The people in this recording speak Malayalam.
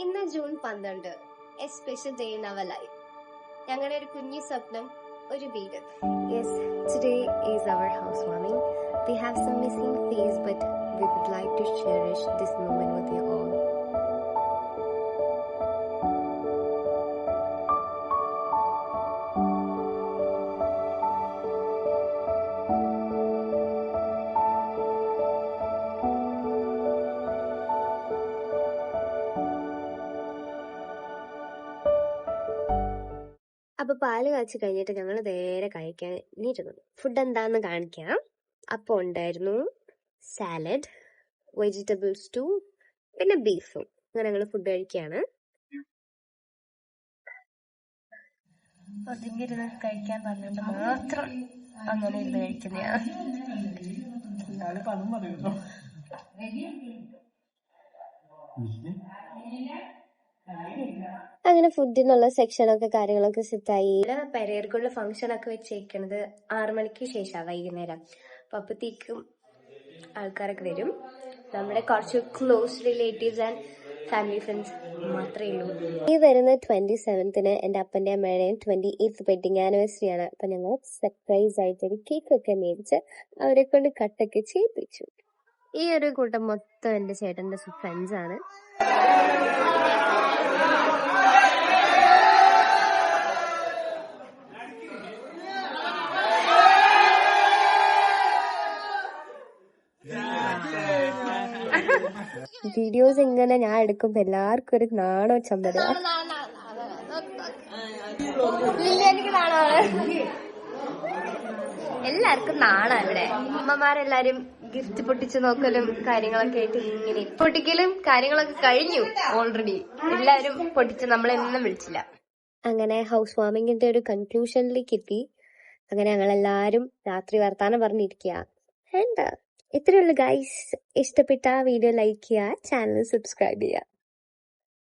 ഇന്ന് June 12, a special day in our life. ഞങ്ങളുടെ ഒരു കുഞ്ഞു സ്വപ്നം, ഒരു വീട്. Yes, today is our housewarming. We have some missing face, but we would like to cherish this moment with you all. അപ്പൊ പാല് കാച്ചി കഴിഞ്ഞിട്ട് ഞങ്ങൾ നേരെ കഴിക്കാൻ ഇരുന്നു. ഫുഡ് എന്താന്ന് കാണിക്കാം. അപ്പം ഉണ്ടായിരുന്നു, സാലഡ്, വെജിറ്റബിൾ സ്റ്റൂ, പിന്നെ ബീഫും. അങ്ങനെ ഞങ്ങൾ ഫുഡ് കഴിക്കുകയാണ്. ഒതുങ്ങിരുന്ന് കഴിക്കാൻ പറഞ്ഞിട്ട് മാത്രം അങ്ങനെ ഇരുന്ന് കഴിക്കുന്നതാണ്. അങ്ങനെ ഫുഡിനുള്ള സെക്ഷനൊക്കെ കാര്യങ്ങളൊക്കെ സെറ്റായി. പെരേർക്കുള്ള ഫംഗ്ഷൻ ഒക്കെ വെച്ചേക്കണത് 6 മണിക്ക് ശേഷം വൈകുന്നേരം. അപ്പൊ അപ്പത്തേക്കും ആൾക്കാരൊക്കെ വരും. നമ്മുടെ കുറച്ച് close relatives and family friends മാത്രമേ ഉള്ളൂ. ഈ വരുന്ന 27th എന്റെ അപ്പന്റെ അമ്മയുടെയും 28th വെഡിങ് ആനിവേഴ്സറി ആണ്. അപ്പൊ ഞങ്ങൾ സർപ്രൈസ് ആയിട്ട് കേക്ക് ഒക്കെ മേടിച്ച് അവരെ കൊണ്ട് കട്ടൊക്കെ ചെയ്യിപ്പിച്ചു. ഈ ഒരു കൂട്ടം മൊത്തം എന്റെ ചേട്ടന്റെ ഫ്രണ്ട്സ് ആണ്. വീഡിയോസ് ഇങ്ങനെ ഞാൻ എടുക്കുമ്പോ എല്ലാവർക്കും ഒരു നാണോ ചമ്മല. എല്ലാവർക്കും നാണോ ഇവിടെ. അമ്മമാരെല്ലാരും ഗിഫ്റ്റ് പൊട്ടിച്ചു നോക്കലും കാര്യങ്ങളൊക്കെ ആയിട്ട് ഇങ്ങനെ പൊട്ടിക്കലും കാര്യങ്ങളൊക്കെ കഴിഞ്ഞു ഓൾറെഡി. എല്ലാവരും പൊട്ടിച്ച് നമ്മളെന്നും വിളിച്ചില്ല. അങ്ങനെ ഹൗസ് വാമിങ്ങിന്റെ ഒരു കൺക്ലൂഷനിലേക്ക് എത്തി. അങ്ങനെ ഞങ്ങളെല്ലാരും രാത്രി വർത്താനം പറഞ്ഞിരിക്കുക. ഇത്രയുള്ളൂ ഗൈസ്. ഇഷ്ടപ്പെട്ട വീഡിയോ ലൈക്ക് ചെയ്യുക, ചാനൽ സബ്സ്ക്രൈബ് ചെയ്യുക.